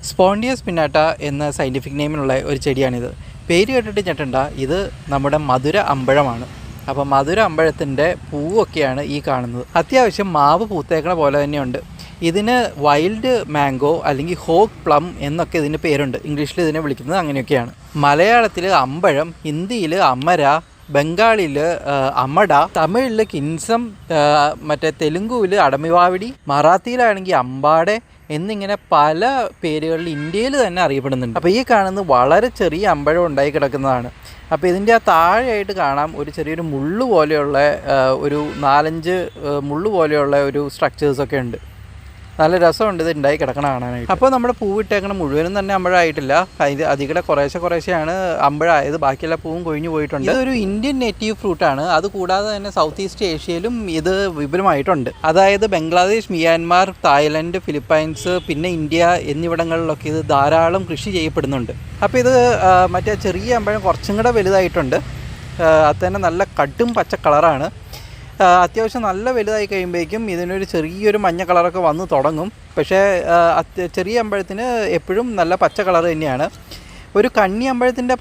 സ്പോണ്ടിയസ് പിന്നാട്ട എന്ന സയൻറ്റിഫിക് നെയിമിലുള്ള ഒരു ചെടിയാണിത്. പേര് കേട്ടിട്ട് ഞെട്ടണ്ട, ഇത് നമ്മുടെ മധുര അമ്പഴമാണ്. അപ്പോൾ മധുര അമ്പഴത്തിൻ്റെ പൂവൊക്കെയാണ് ഈ കാണുന്നത്. അത്യാവശ്യം മാവ് പൂത്തേക്കണ പോലെ തന്നെയുണ്ട്. ഇതിന് വൈൽഡ് മാംഗോ അല്ലെങ്കിൽ ഹോക്ക് പ്ലം എന്നൊക്കെ ഇതിന് പേരുണ്ട്. ഇംഗ്ലീഷിൽ ഇതിനെ വിളിക്കുന്നത് അങ്ങനെയൊക്കെയാണ്. മലയാളത്തിൽ അമ്പഴം, ഹിന്ദിയിൽ അമര, ബംഗാളിൽ അമട, തമിഴിൽ കിൻസം, മറ്റേ തെലുങ്കുവിൽ അടമിവാവിടി, മറാത്തിയിലാണെങ്കിൽ അമ്പാടെ എന്നിങ്ങനെ പല പേരുകളിൽ ഇന്ത്യയിൽ തന്നെ അറിയപ്പെടുന്നുണ്ട്. അപ്പോൾ ഈ കാണുന്നത് വളരെ ചെറിയ അമ്പഴം ഉണ്ടായി കിടക്കുന്നതാണ്. അപ്പോൾ ഇതിൻ്റെ ആ താഴെയായിട്ട് കാണാം ഒരു ചെറിയൊരു മുള്ളു പോലെയുള്ള ഒരു 4-5 മുള്ളു പോലെയുള്ള ഒരു സ്ട്രക്ചേഴ്സൊക്കെ ഉണ്ട്. നല്ല രസമുണ്ട് ഇത് ഉണ്ടായി കിടക്കണ കാണാനായിട്ട്. അപ്പോൾ നമ്മുടെ പൂവിട്ടേക്കണം മുഴുവനും തന്നെ അമ്പഴമായിട്ടില്ല. ഇത് അധികം കുറേശ്ശെയാണ് അമ്പഴമായത്. ബാക്കിയെല്ലാം പൂവും കൊഴിഞ്ഞു പോയിട്ടുണ്ട്. ഇതൊരു ഇന്ത്യൻ നേറ്റീവ് ഫ്രൂട്ടാണ്. അതുകൂടാതെ തന്നെ സൗത്ത് ഈസ്റ്റ് ഏഷ്യയിലും ഇത് വിപുലമായിട്ടുണ്ട്. അതായത് ബംഗ്ലാദേശ്, മിയാൻമാർ, തായ്ലൻഡ്, ഫിലിപ്പൈൻസ്, പിന്നെ ഇന്ത്യ എന്നിവിടങ്ങളിലൊക്കെ ഇത് ധാരാളം കൃഷി ചെയ്യപ്പെടുന്നുണ്ട്. അപ്പോൾ ഇത് മറ്റേ ചെറിയ അമ്പഴം കുറച്ചും കൂടെ വലുതായിട്ടുണ്ട്. അത് തന്നെ നല്ല കടും പച്ച കളറാണ്. അത്യാവശ്യം നല്ല വലുതായി കഴിയുമ്പോഴേക്കും ഇതിനൊരു ചെറിയൊരു മഞ്ഞ കളറൊക്കെ വന്ന് തുടങ്ങും. പക്ഷേ ചെറിയ അമ്പഴത്തിന് എപ്പോഴും നല്ല പച്ച കളർ തന്നെയാണ്. ഒരു കണ്ണി അമ്പഴത്തിൻ്റെ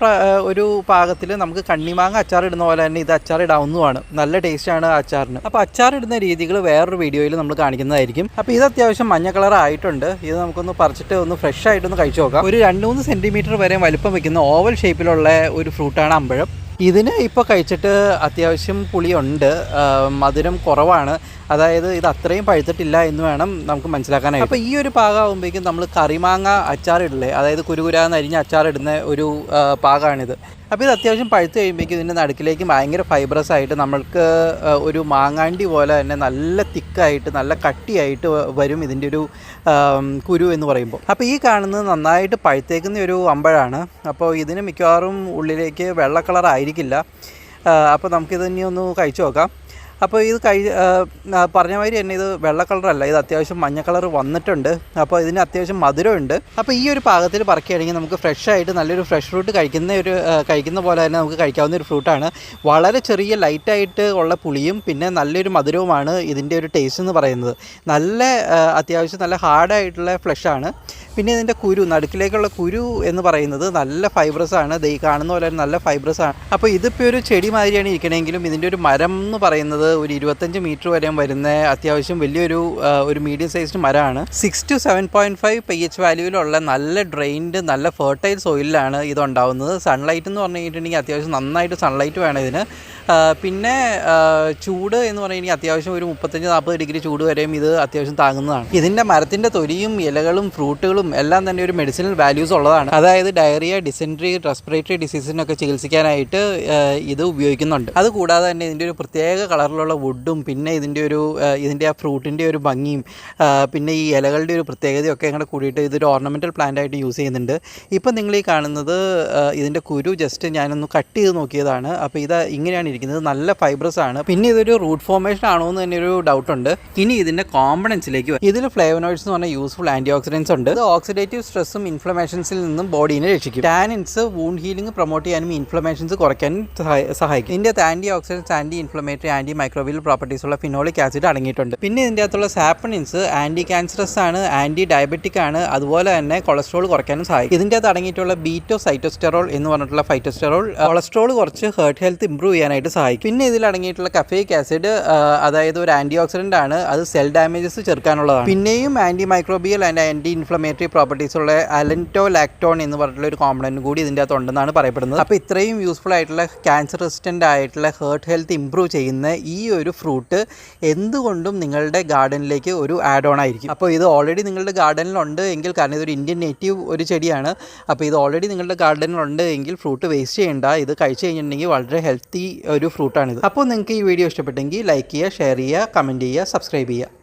ഒരു പാകത്തിൽ നമുക്ക് കണ്ണിമാങ്ങ അച്ചാറിടുന്ന പോലെ തന്നെ ഇത് അച്ചാറിടാവുന്നതാണ്. നല്ല ടേസ്റ്റാണ് അച്ചാറിന്. അപ്പോൾ അച്ചാറിടുന്ന രീതികൾ വേറൊരു വീഡിയോയിൽ നമ്മൾ കാണിക്കുന്നതായിരിക്കും. അപ്പോൾ ഇത് അത്യാവശ്യം മഞ്ഞ കളർ ആയിട്ടുണ്ട്. ഇത് നമുക്കൊന്ന് പറിച്ചിട്ട് ഒന്ന് ഫ്രഷ് ആയിട്ടൊന്ന് കഴിച്ചു നോക്കാം. ഒരു 2-3 സെൻറ്റിമീറ്റർ വരെ വലുപ്പം വയ്ക്കുന്ന ഓവൽ ഷേപ്പിലുള്ള ഒരു ഫ്രൂട്ടാണ് അമ്പഴം. ഇതിന് ഇപ്പോൾ കഴിച്ചിട്ട് അത്യാവശ്യം പുളിയുണ്ട്, മധുരം കുറവാണ്. അതായത് ഇത് അത്രയും പഴുത്തിട്ടില്ല എന്ന് വേണം നമുക്ക് മനസ്സിലാക്കാനായിട്ട്. അപ്പോൾ ഈ ഒരു പാകമാകുമ്പോഴേക്കും നമ്മൾ കറിമാങ്ങ അച്ചാറിടില്ലേ, അതായത് കുരുകുരാന്ന് അരിഞ്ഞ് അച്ചാറിടുന്ന ഒരു പാകമാണിത്. അപ്പോൾ ഇത് അത്യാവശ്യം പഴുത്ത് കഴിയുമ്പോഴേക്കും ഇതിൻ്റെ നടുക്കിലേക്ക് ഭയങ്കര ഫൈബ്രസ് ആയിട്ട് നമ്മൾക്ക് ഒരു മാങ്ങാണ്ടി പോലെ തന്നെ നല്ല തിക്കായിട്ട് നല്ല കട്ടിയായിട്ട് വരും ഇതിൻ്റെ ഒരു കുരു എന്ന് പറയുമ്പോൾ. അപ്പോൾ ഈ കാണുന്നത് നന്നായിട്ട് പഴുത്തേക്കുന്ന ഒരു അമ്പഴമാണ്. അപ്പോൾ ഇതിന് മിക്കവാറും ഉള്ളിലേക്ക് വെള്ള കളർ ആയിരിക്കില്ല. അപ്പോൾ നമുക്കിത് ഇനി ഒന്ന് കഴിച്ചു നോക്കാം. അപ്പോൾ ഇത് പറഞ്ഞ മാതിരി തന്നെ ഇത് വെള്ള കളറല്ല, ഇത് അത്യാവശ്യം മഞ്ഞ കളർ വന്നിട്ടുണ്ട്. അപ്പോൾ ഇതിന് അത്യാവശ്യം മധുരമുണ്ട്. അപ്പോൾ ഈ ഒരു പാകത്തിൽ പറിക്കുകയാണെങ്കിൽ നമുക്ക് ഫ്രഷായിട്ട് നല്ലൊരു ഫ്രഷ് ഫ്രൂട്ട് കഴിക്കുന്ന പോലെ തന്നെ നമുക്ക് കഴിക്കാവുന്ന ഒരു ഫ്രൂട്ടാണ്. വളരെ ചെറിയ ലൈറ്റായിട്ട് ഉള്ള പുളിയും പിന്നെ നല്ലൊരു മധുരവുമാണ് ഇതിൻ്റെ ഒരു ടേസ്റ്റ് എന്ന് പറയുന്നത്. നല്ല അത്യാവശ്യം നല്ല ഹാർഡായിട്ടുള്ള ഫ്ലഷാണ്. പിന്നെ ഇതിൻ്റെ കുരു, നടുക്കിലേക്കുള്ള കുരു എന്ന് പറയുന്നത് നല്ല ഫൈബ്രസ് ആണ്. ഈ കാണുന്ന പോലെ നല്ല ഫൈബ്രസ് ആണ്. അപ്പോൾ ഇതിപ്പോൾ ഒരു ചെടി മാതിരിയാണ് ഇരിക്കണമെങ്കിലും ഇതിൻ്റെ ഒരു മരം എന്ന് പറയുന്നത് ഒരു 25 മീറ്റർ വരെ വരുന്ന അത്യാവശ്യം വലിയൊരു മീഡിയം സൈസ്ഡ് മരമാണ്. 6 to 7.5 pH വാല്യൂവിലുള്ള നല്ല ഡ്രെയിൻഡ് നല്ല ഫെർട്ടൈൽ സോയിലാണ് ഇതുണ്ടാവുന്നത്. സൺലൈറ്റ് എന്ന് പറഞ്ഞു കഴിഞ്ഞിട്ടുണ്ടെങ്കിൽ അത്യാവശ്യം നന്നായിട്ട് സൺലൈറ്റ് വേണം ഇതിന്. പിന്നെ ചൂട് എന്ന് പറയുകയാണെങ്കിൽ അത്യാവശ്യം ഒരു 35-40 ഡിഗ്രി ചൂട് വരെയും ഇത് അത്യാവശ്യം താങ്ങുന്നതാണ്. ഇതിൻ്റെ മരത്തിൻ്റെ തൊലിയും ഇലകളും ഫ്രൂട്ടുകളും എല്ലാം തന്നെ ഒരു മെഡിസിനൽ വാല്യൂസ് ഉള്ളതാണ്. അതായത് ഡയറിയ, ഡിസെൻട്രി, റെസ്പിറേറ്ററി ഡിസീസിനൊക്കെ ചികിത്സിക്കാനായിട്ട് ഇത് ഉപയോഗിക്കുന്നുണ്ട്. അതുകൂടാതെ തന്നെ ഇതിൻ്റെ ഒരു പ്രത്യേക കളറിലുള്ള വുഡും പിന്നെ ഇതിൻ്റെ ആ ഫ്രൂട്ടിൻ്റെ ഒരു ഭംഗിയും പിന്നെ ഈ ഇലകളുടെ ഒരു പ്രത്യേകതയൊക്കെ കൂടെ കൂടിയിട്ട് ഇതൊരു ഓർണമെൻറ്റൽ പ്ലാന്റ് ആയിട്ട് യൂസ് ചെയ്യുന്നുണ്ട്. ഇപ്പം നിങ്ങൾ ഈ കാണുന്നത് ഇതിൻ്റെ കുരു ജസ്റ്റ് ഞാനൊന്ന് കട്ട് ചെയ്ത് നോക്കിയതാണ്. അപ്പോൾ ഇത് ഇങ്ങനെയാണ് ഇരിക്കുന്നത്. നല്ല ഫൈബ്രസ് ആണ്. പിന്നെ ഇതൊരു റൂട്ട് ഫോർമേഷൻ ആണോ എന്ന് തന്നെ ഒരു ഡൗട്ടുണ്ട്. ഇനി ഇതിൻ്റെ കോമ്പണൻസിലേക്ക് ഇതിൽ ഫ്ലേവനോയിഡ്സ് എന്ന് പറഞ്ഞാൽ യൂസ്ഫുൾ ആൻറ്റി ഓക്സിഡൻസ് ഉണ്ട്. ഇത് ഓക്സിഡേറ്റീവ് സ്ട്രെസ്സും ഇൻഫ്ലമേഷൻസിൽ നിന്നും ബോഡീനെ രക്ഷിക്കും. ടാനിൻസ് വൂണ്ട് ഹീലിംഗ് പ്രൊമോട്ട് ചെയ്യാനും ഇൻഫ്ലമേഷൻസ് കുറയ്ക്കാനും സഹായിക്കും. ഇതിൻ്റെ അകത്ത് anti oxidants, anti inflammatory, anti microbial properties ഉള്ള ഫിനോളിക് ആസിഡ് അടങ്ങിയിട്ടുണ്ട്. പിന്നെ ഇതിൻ്റെ അകത്തുള്ള സാപ്പണിൻസ് ആൻറ്റി ക്യാൻസറസ് ആണ്, ആൻറ്റി ഡയബറ്റിക് ആണ്, അതുപോലെ തന്നെ കൊളസ്ട്രോൾ കുറയ്ക്കാനും സഹായിക്കും. ഇതിൻ്റെ അകത്ത് അടങ്ങിയിട്ടുള്ള ബീറ്റോ സൈറ്റോസ്റ്റെറോൾ എന്ന് പറഞ്ഞിട്ടുള്ള ഫൈറ്റോസ്റ്റെറോൾ കൊളസ്ട്രോൾ കുറച്ച് ഹാർട്ട് ഹെൽത്ത് ഇംപ്രൂവ് ചെയ്യാനായിട്ട് സഹായിക്കും. പിന്നെ ഇതിൽ അടങ്ങിയിട്ടുള്ള കഫേയിക് ആസിഡ് അതായത് ഒരു ആൻറ്റി ഓക്സിഡൻ്റ് ആണ്, അത് സെൽ ഡാമേജസ് ചെറുക്കാനുള്ളതാണ്. പിന്നെയും anti microbial and anti inflammatory properties ഉള്ള അലൻറ്റോലാക്ടോൺ എന്ന് പറഞ്ഞിട്ടുള്ള ഒരു കോമ്പണന്റ് കൂടി ഇതിൻ്റെ അകത്ത് ഉണ്ടെന്നാണ് പറയപ്പെടുന്നത്. അപ്പോൾ ഇത്രയും യൂസ്ഫുൾ ആയിട്ടുള്ള ക്യാൻസർ റെസിസ്റ്റൻ്റ് ആയിട്ടുള്ള ഹാർട്ട് ഹെൽത്ത് ഇംപ്രൂവ് ചെയ്യുന്ന ഈ ഒരു ഫ്രൂട്ട് എന്തുകൊണ്ടും നിങ്ങളുടെ ഗാർഡനിലേക്ക് ഒരു ആഡ് ഓൺ ആയിരിക്കും. അപ്പോൾ ഇത് ഓൾറെഡി നിങ്ങളുടെ ഗാർഡനിലുണ്ട് എങ്കിൽ, കാരണം ഇതൊരു ഇന്ത്യൻ നേറ്റീവ് ഒരു ചെടിയാണ്, അപ്പോൾ ഇത് ഓൾറെഡി നിങ്ങളുടെ ഗാർഡനിലുണ്ട് എങ്കിൽ ഫ്രൂട്ട് വേസ്റ്റ് ചെയ്യേണ്ട. ഇത് കഴിച്ച് കഴിഞ്ഞിട്ടുണ്ടെങ്കിൽ വളരെ ഹെൽത്തി ഒരു ഫ്രൂട്ടാണിത്. അപ്പോൾ നിങ്ങൾക്ക് ഈ വീഡിയോ ഇഷ്ടപ്പെട്ടെങ്കിൽ ലൈക്ക് ചെയ്യുക, ഷെയർ ചെയ്യുക, കമൻറ്റ് ചെയ്യുക, സബ്സ്ക്രൈബ് ചെയ്യുക.